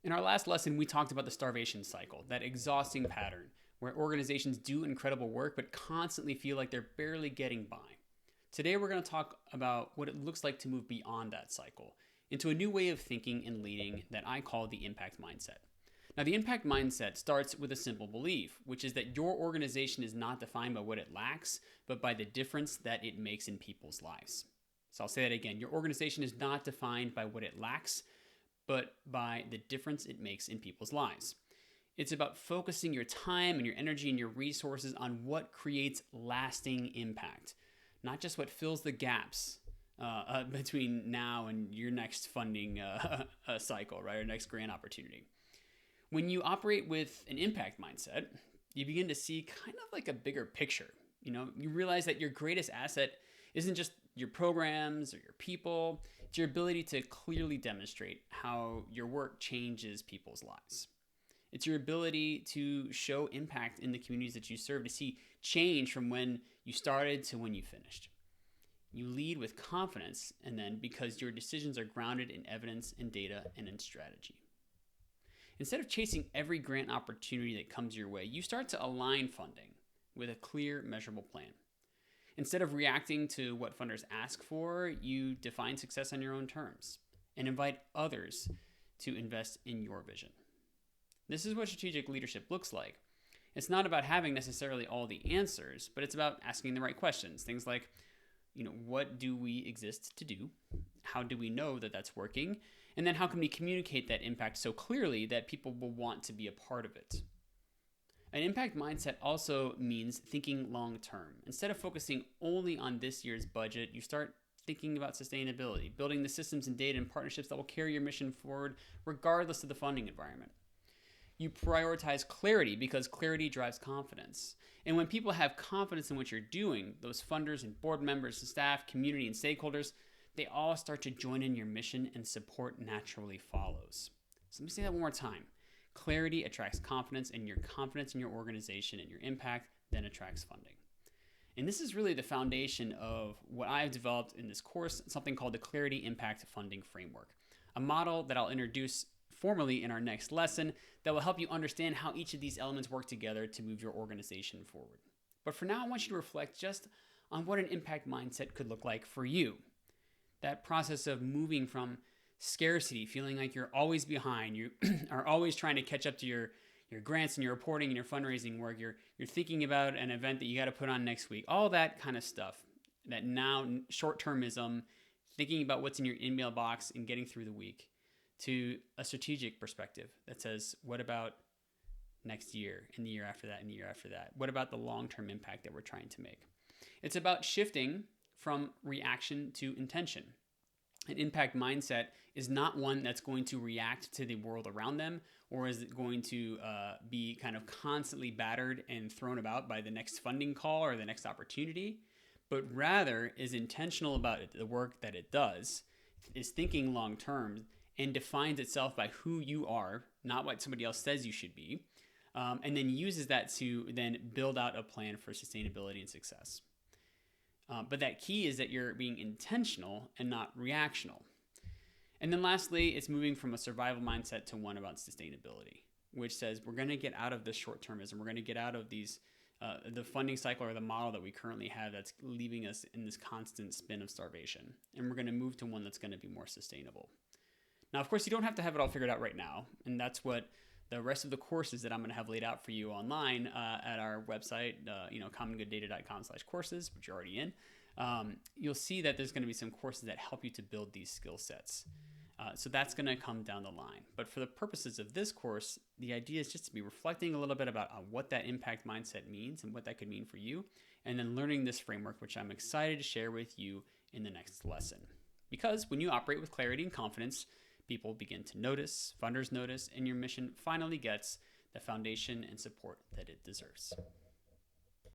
In our last lesson, we talked about the starvation cycle, that exhausting pattern where organizations do incredible work but constantly feel like they're barely getting by. Today, we're going to talk about what it looks like to move beyond that cycle into a new way of thinking and leading that I call the impact mindset. Now, the impact mindset starts with a simple belief, which is that your organization is not defined by what it lacks, but by the difference that it makes in people's lives. So I'll say that again. Your organization is not defined by what it lacks, but by the difference it makes in people's lives. It's about focusing your time and your energy and your resources on what creates lasting impact, not just what fills the gaps between now and your next funding cycle, right, or next grant opportunity. When you operate with an impact mindset, you begin to see kind of like a bigger picture. You realize that your greatest asset isn't just your programs or your people, it's your ability to clearly demonstrate how your work changes people's lives. It's your ability to show impact in the communities that you serve, to see change from when you started to when you finished. You lead with confidence, and then because your decisions are grounded in evidence and data and in strategy. Instead of chasing every grant opportunity that comes your way, you start to align funding with a clear, measurable plan. Instead of reacting to what funders ask for, you define success on your own terms and invite others to invest in your vision. This is what strategic leadership looks like. It's not about having necessarily all the answers, but it's about asking the right questions. Things like, what do we exist to do? How do we know that that's working? And then how can we communicate that impact so clearly that people will want to be a part of it? An impact mindset also means thinking long term. Instead of focusing only on this year's budget, you start thinking about sustainability, building the systems and data and partnerships that will carry your mission forward regardless of the funding environment. You prioritize clarity because clarity drives confidence. And when people have confidence in what you're doing, those funders and board members and staff, community and stakeholders, they all start to join in your mission and support naturally follows. So let me say that one more time. Clarity attracts confidence, and your confidence in your organization and your impact then attracts funding. And this is really the foundation of what I've developed in this course, something called the Clarity Impact Funding Framework, a model that I'll introduce formally in our next lesson that will help you understand how each of these elements work together to move your organization forward. But for now, I want you to reflect just on what an impact mindset could look like for you. That process of moving from scarcity, feeling like you're always behind, you are always trying to catch up to your grants and your reporting and your fundraising work, you're thinking about an event that you got to put on next week, all that kind of stuff, that now short-termism, thinking about what's in your email box and getting through the week, to a strategic perspective that says, what about next year and the year after that and the year after that? What about the long-term impact that we're trying to make? It's about shifting from reaction to intention. An impact mindset is not one that's going to react to the world around them, or is it going to be kind of constantly battered and thrown about by the next funding call or the next opportunity, but rather is intentional about the work that it does, is thinking long term, and defines itself by who you are, not what somebody else says you should be, and then uses that to then build out a plan for sustainability and success. But that key is that you're being intentional and not reactional. And then lastly, it's moving from a survival mindset to one about sustainability, which says we're going to get out of this short-termism. We're going to get out of these the funding cycle or the model that we currently have that's leaving us in this constant spin of starvation. And we're going to move to one that's going to be more sustainable. Now, of course, you don't have to have it all figured out right now. And that's what the rest of the courses that I'm going to have laid out for you online at our website, commongooddata.com/courses, which you're already in. You'll see that there's going to be some courses that help you to build these skill sets. So that's going to come down the line. But for the purposes of this course, the idea is just to be reflecting a little bit about what that impact mindset means and what that could mean for you, and then learning this framework, which I'm excited to share with you in the next lesson. Because when you operate with clarity and confidence, people begin to notice, funders notice, and your mission finally gets the foundation and support that it deserves.